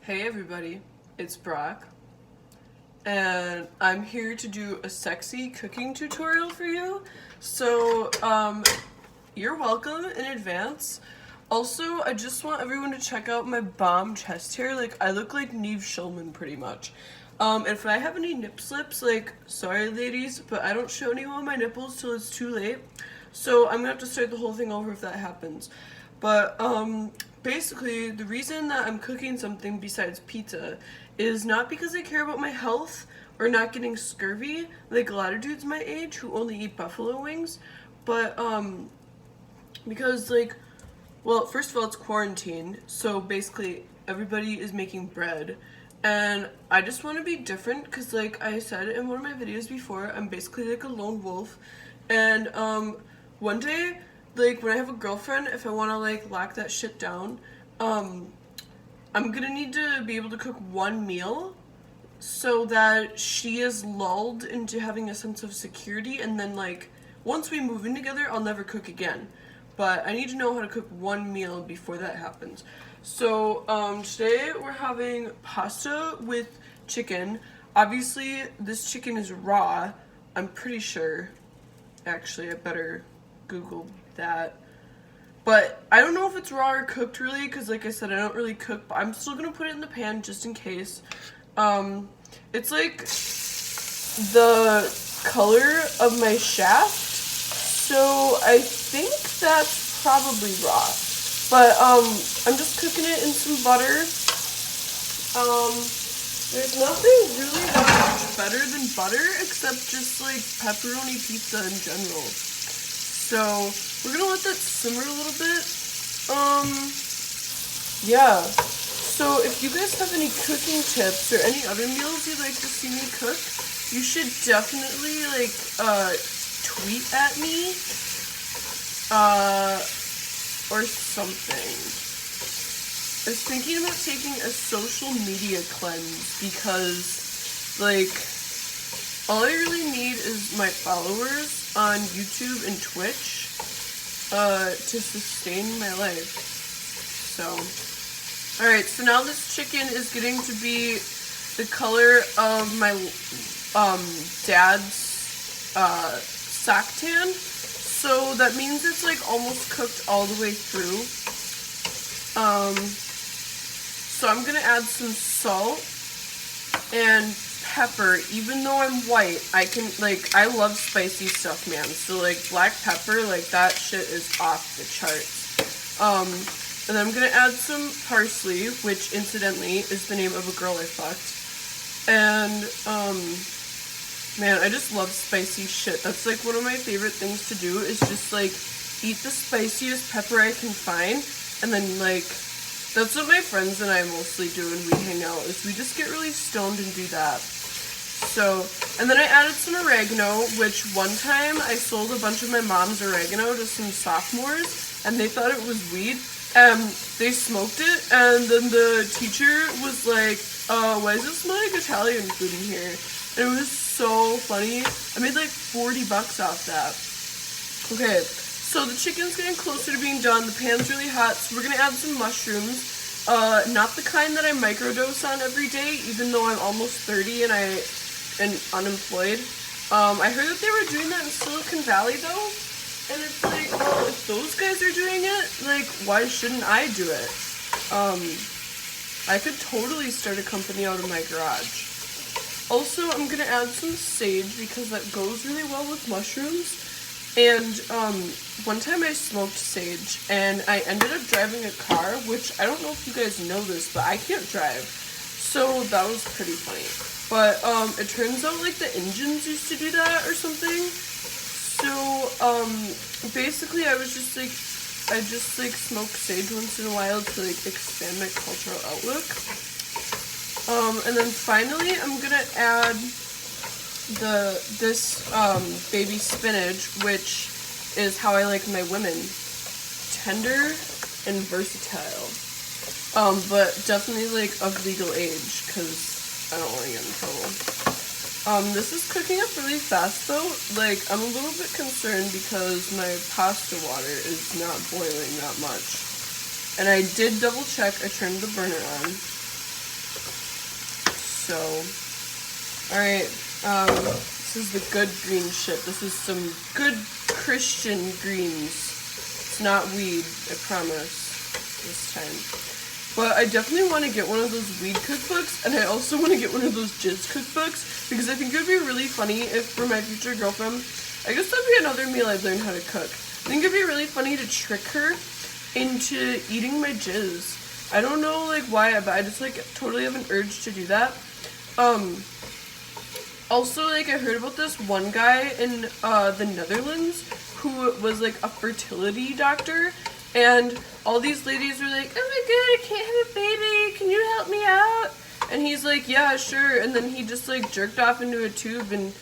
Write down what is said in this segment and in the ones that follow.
Hey everybody, it's Brock, and I'm here to do a sexy cooking tutorial for you. So, you're welcome in advance. Also, I just want everyone to check out my bomb chest hair. Like, I look like Neve Schulman pretty much. If I have any nip slips, like, sorry ladies, but I don't show anyone my nipples till it's too late. So I'm gonna have to start the whole thing over if that happens. But, basically, the reason that I'm cooking something besides pizza is not because I care about my health or not getting scurvy, like a lot of dudes my age who only eat buffalo wings, but, because, like, well, first of all, it's quarantine, so basically everybody is making bread, and I just want to be different, because, like I said in one of my videos before, I'm basically like a lone wolf, and, one day, like, when I have a girlfriend, if I want to, like, lock that shit down, I'm gonna need to be able to cook one meal so that she is lulled into having a sense of security, and then, like, once we move in together, I'll never cook again. But I need to know how to cook one meal before that happens. So, today we're having pasta with chicken. Obviously, this chicken is raw, I'm pretty sure. Actually, I better Google that. But I don't know if it's raw or cooked really, because like I said, I don't really cook, but I'm still gonna put it in the pan just in case. It's like the color of my shaft, so I think that's probably raw. But I'm just cooking it in some butter. There's nothing really that much better than butter except just like pepperoni pizza in general. So we're gonna let that simmer a little bit. Yeah. So if you guys have any cooking tips or any other meals you'd like to see me cook, you should definitely like tweet at me or something. I was thinking about taking a social media cleanse because, like, all I really need is my followers on YouTube and Twitch to sustain my life. So, alright, so now this chicken is getting to be the color of my dad's sock tan. So that means it's like almost cooked all the way through. So I'm gonna add some salt and pepper. Even though I'm white, I can, like, I love spicy stuff, man. So, like, black pepper, like, that shit is off the charts. And then I'm gonna add some parsley, which, incidentally, is the name of a girl I fucked. And, man, I just love spicy shit. That's, like, one of my favorite things to do is just, like, eat the spiciest pepper I can find, and then, like, that's what my friends and I mostly do when we hang out, is we just get really stoned and do that. So, and then I added some oregano, which one time I sold a bunch of my mom's oregano to some sophomores, and they thought it was weed. They smoked it, and then the teacher was like, why does it smell like Italian food in here? And it was so funny. I made like $40 off that. Okay, so the chicken's getting closer to being done. The pan's really hot, so we're gonna add some mushrooms. Not the kind that I microdose on every day, even though I'm almost 30 and I am unemployed. I heard that they were doing that in Silicon Valley though, and it's like, well, if those guys are doing it, like, why shouldn't I do it? I could totally start a company out of my garage. Also, I'm gonna add some sage because that goes really well with mushrooms. And, one time I smoked sage, and I ended up driving a car, which I don't know if you guys know this, but I can't drive. So that was pretty funny. But, it turns out, like, the engines used to do that or something. So, basically I was just, like, I just, like, smoke sage once in a while to, like, expand my cultural outlook. And then finally I'm gonna add this baby spinach, which is how I like my women. Tender and versatile. But definitely, like, of legal age, because I don't want to get in trouble. This is cooking up really fast though. Like, I'm a little bit concerned because my pasta water is not boiling that much. And I did double check, I turned the burner on. So, alright, this is the good green shit. This is some good Christian greens. It's not weed, I promise, this time. But I definitely want to get one of those weed cookbooks, and I also want to get one of those jizz cookbooks, because I think it would be really funny if, for my future girlfriend, I guess that'd be another meal I'd learn how to cook. I think it'd be really funny to trick her into eating my jizz. I don't know, like, why, but I just, like, totally have an urge to do that. Also, like, I heard about this one guy in, the Netherlands who was, like, a fertility doctor, and all these ladies were like, oh my god, I can't have a baby, can you help me out? And he's like, yeah, sure, and then he just, like, jerked off into a tube, and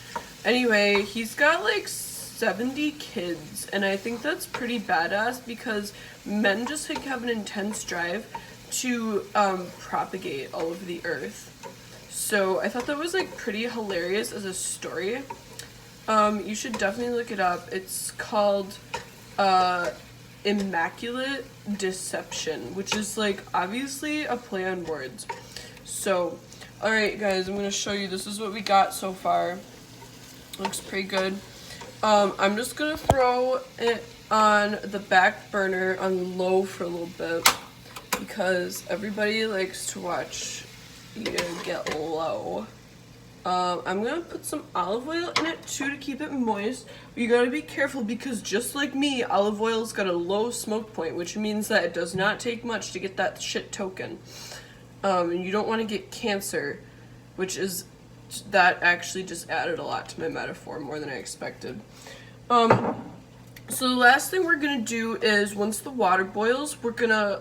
anyway, he's got, like, 70 kids, and I think that's pretty badass, because men just, like, have an intense drive to, propagate all over the earth. So I thought that was, like, pretty hilarious as a story. You should definitely look it up. It's called, Immaculate Deception, which is, like, obviously a play on words. So, alright guys, I'm gonna show you, this is what we got so far. Looks pretty good. I'm just gonna throw it on the back burner on low for a little bit, because everybody likes to watch you get low. I'm gonna put some olive oil in it too to keep it moist. But you gotta be careful, because just like me, olive oil's got a low smoke point, which means that it does not take much to get that shit token. And you don't want to get cancer, which is, that actually just added a lot to my metaphor, more than I expected. So the last thing we're gonna do is, once the water boils, we're gonna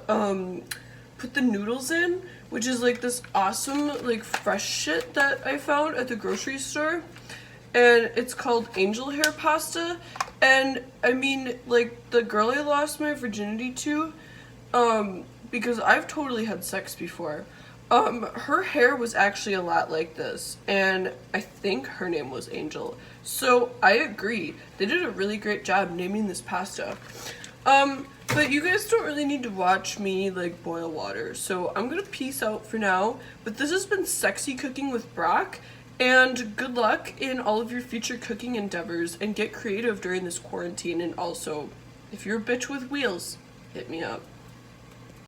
put the noodles in, which is like this awesome, like, fresh shit that I found at the grocery store, and it's called angel hair pasta. And I mean, like, the girl I lost my virginity to, because I've totally had sex before, her hair was actually a lot like this, and I think her name was Angel. So I agree, they did a really great job naming this pasta. But you guys don't really need to watch me, like, boil water, so I'm gonna peace out for now. But this has been Sexy Cooking with Brock, and good luck in all of your future cooking endeavors, and get creative during this quarantine. And also, if you're a bitch with wheels, hit me up.